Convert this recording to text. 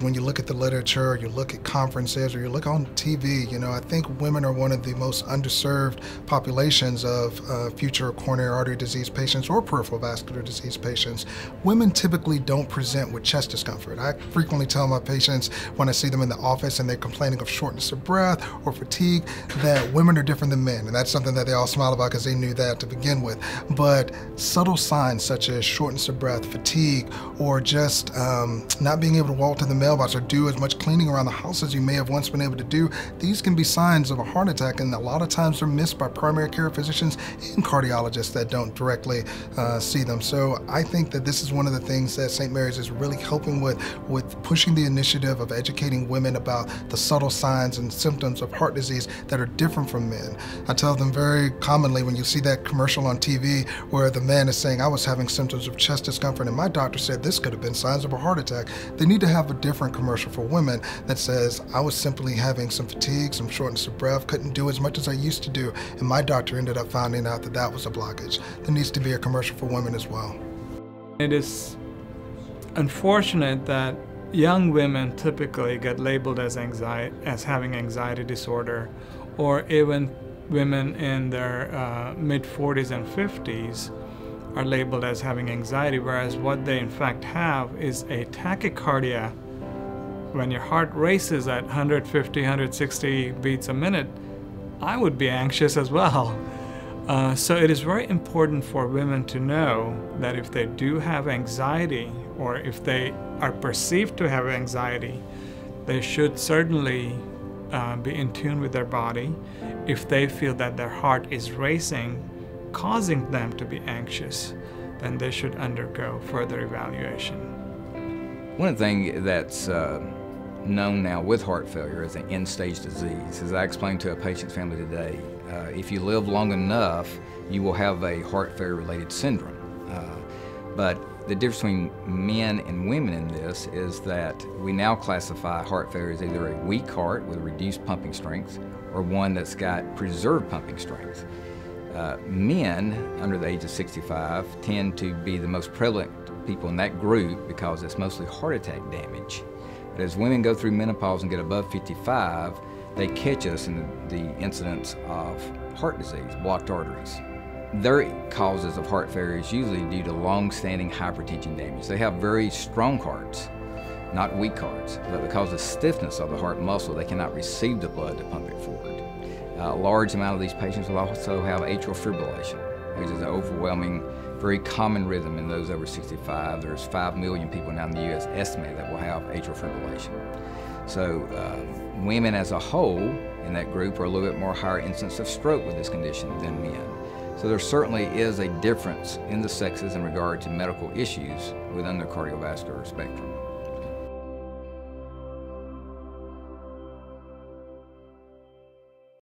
When you look at the literature, or you look at conferences, or you look on TV, I think women are one of the most underserved populations of future coronary artery disease patients or peripheral vascular disease patients. Women typically don't present with chest discomfort. I frequently tell my patients when I see them in the office and they're complaining of shortness of breath or fatigue that women are different than men, and that's something that they all smile about because they knew that to begin with. But subtle signs such as shortness of breath, fatigue, or just not being able to walk to the mailbox or do as much cleaning around the house as you may have once been able to do, these can be signs of a heart attack, and a lot of times they're missed by primary care physicians and cardiologists that don't directly see them. So I think that this is one of the things that St. Mary's is really helping with pushing the initiative of educating women about the subtle signs and symptoms of heart disease that are different from men. I tell them very commonly when you see that commercial on TV where the man is saying, I was having symptoms of chest discomfort and my doctor said this could have been signs of a heart attack, they need to have a different commercial for women that says, I was simply having some fatigue, some shortness of breath, couldn't do as much as I used to do, and my doctor ended up finding out that that was a blockage. There needs to be a commercial for women as well. It is unfortunate that young women typically get labeled as having anxiety disorder, or even women in their mid-40s and 50s are labeled as having anxiety, whereas what they in fact have is a tachycardia. When your heart races at 150, 160 beats a minute, I would be anxious as well. So it is very important for women to know that if they do have anxiety, or if they are perceived to have anxiety, they should certainly be in tune with their body. If they feel that their heart is racing, causing them to be anxious, then they should undergo further evaluation. One of the things that's known now with heart failure as an end-stage disease, as I explained to a patient's family today, if you live long enough, you will have a heart failure-related syndrome. But the difference between men and women in this is that we now classify heart failure as either a weak heart with reduced pumping strength or one that's got preserved pumping strength. Men under the age of 65 tend to be the most prevalent people in that group because it's mostly heart attack damage. But as women go through menopause and get above 55, they catch us in the incidence of heart disease, blocked arteries. Their causes of heart failure is usually due to long-standing hypertension damage. They have very strong hearts, not weak hearts, but because of stiffness of the heart muscle, they cannot receive the blood to pump it forward. A large amount of these patients will also have atrial fibrillation, which is an overwhelming, very common rhythm in those over 65. There's 5 million people now in the U.S. estimated that will have atrial fibrillation. So women as a whole in that group are a little bit more higher incidence of stroke with this condition than men. So there certainly is a difference in the sexes in regard to medical issues within the cardiovascular spectrum.